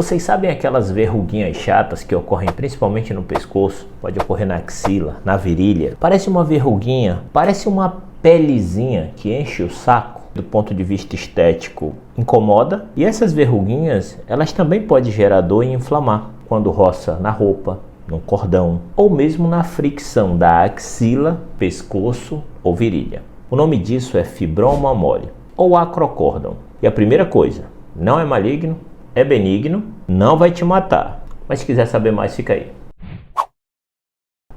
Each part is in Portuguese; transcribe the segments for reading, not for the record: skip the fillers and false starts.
Vocês sabem aquelas verruguinhas chatas que ocorrem principalmente no pescoço? Pode ocorrer na axila, na virilha. Parece uma verruguinha, parece uma pelezinha que enche o saco. Do ponto de vista estético, incomoda. E essas verruguinhas, elas também podem gerar dor e inflamar quando roça na roupa, no cordão ou mesmo na fricção da axila, pescoço ou virilha. O nome disso é fibroma mole ou acrocórdon. E a primeira coisa, não é maligno, é benigno, não vai te matar. Mas se quiser saber mais, fica aí.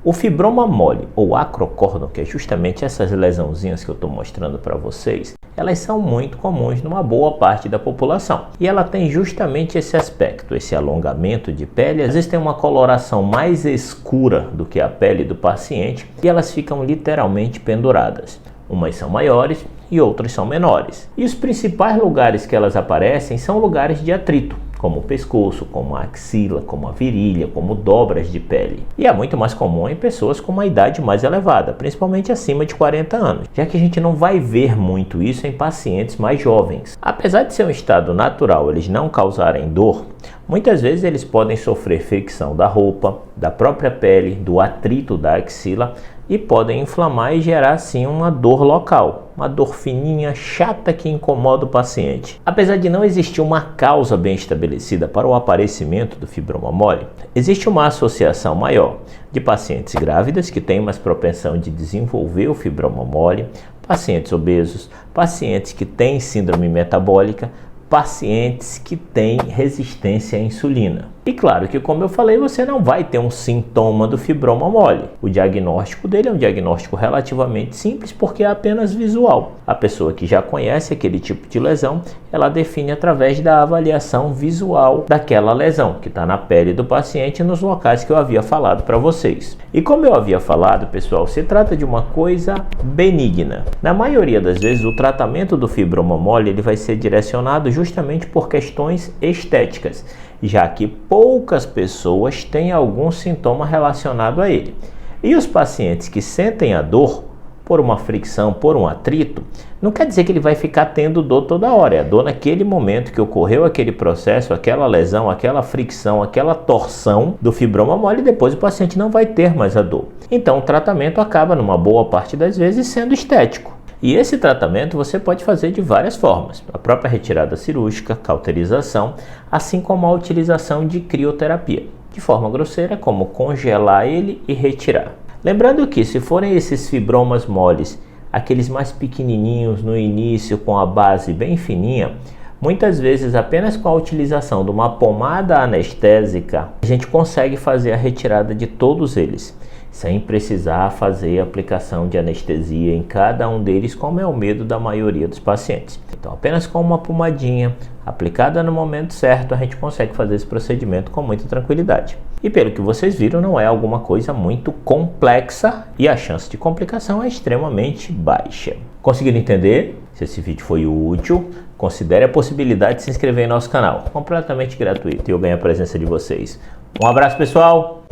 O fibroma mole ou acrocórdon, que é justamente essas lesãozinhas que eu estou mostrando para vocês, elas são muito comuns numa boa parte da população. E ela tem justamente esse aspecto, esse alongamento de pele. Às vezes tem uma coloração mais escura do que a pele do paciente e elas ficam literalmente penduradas. Umas são maiores e outras são menores. E os principais lugares que elas aparecem são lugares de atrito, como o pescoço, como a axila, como a virilha, como dobras de pele. E é muito mais comum em pessoas com uma idade mais elevada, principalmente acima de 40 anos, já que a gente não vai ver muito isso em pacientes mais jovens. Apesar de ser um estado natural, eles não causarem dor, muitas vezes eles podem sofrer fricção da roupa, da própria pele, do atrito da axila e podem inflamar e gerar sim uma dor local, uma dor fininha, chata que incomoda o paciente. Apesar de não existir uma causa bem estabelecida para o aparecimento do fibroma mole, existe uma associação maior de pacientes grávidas que têm mais propensão de desenvolver o fibroma mole, pacientes obesos, pacientes que têm síndrome metabólica, pacientes que têm resistência à insulina. E claro que, como eu falei, você não vai ter um sintoma do fibroma mole. O diagnóstico dele é um diagnóstico relativamente simples porque é apenas visual. A pessoa que já conhece aquele tipo de lesão, ela define através da avaliação visual daquela lesão que está na pele do paciente nos locais que eu havia falado para vocês. E como eu havia falado, pessoal, se trata de uma coisa benigna. Na maioria das vezes, o tratamento do fibroma mole ele vai ser direcionado justamente por questões estéticas, já que poucas pessoas têm algum sintoma relacionado a ele. E os pacientes que sentem a dor por uma fricção, por um atrito, não quer dizer que ele vai ficar tendo dor toda hora. É a dor naquele momento que ocorreu aquele processo, aquela lesão, aquela fricção, aquela torção do fibroma mole e depois o paciente não vai ter mais a dor. Então o tratamento acaba, numa boa parte das vezes, sendo estético. E esse tratamento você pode fazer de várias formas. A própria retirada cirúrgica, cauterização, assim como a utilização de crioterapia. De forma grosseira, como congelar ele e retirar. Lembrando que se forem esses fibromas moles, aqueles mais pequenininhos no início com a base bem fininha, muitas vezes apenas com a utilização de uma pomada anestésica, a gente consegue fazer a retirada de todos eles, sem precisar fazer a aplicação de anestesia em cada um deles, como é o medo da maioria dos pacientes. Então, apenas com uma pomadinha aplicada no momento certo, a gente consegue fazer esse procedimento com muita tranquilidade. E pelo que vocês viram, não é alguma coisa muito complexa e a chance de complicação é extremamente baixa. Conseguiram entender? Se esse vídeo foi útil, considere a possibilidade de se inscrever em nosso canal, completamente gratuito, e eu ganho a presença de vocês. Um abraço, pessoal!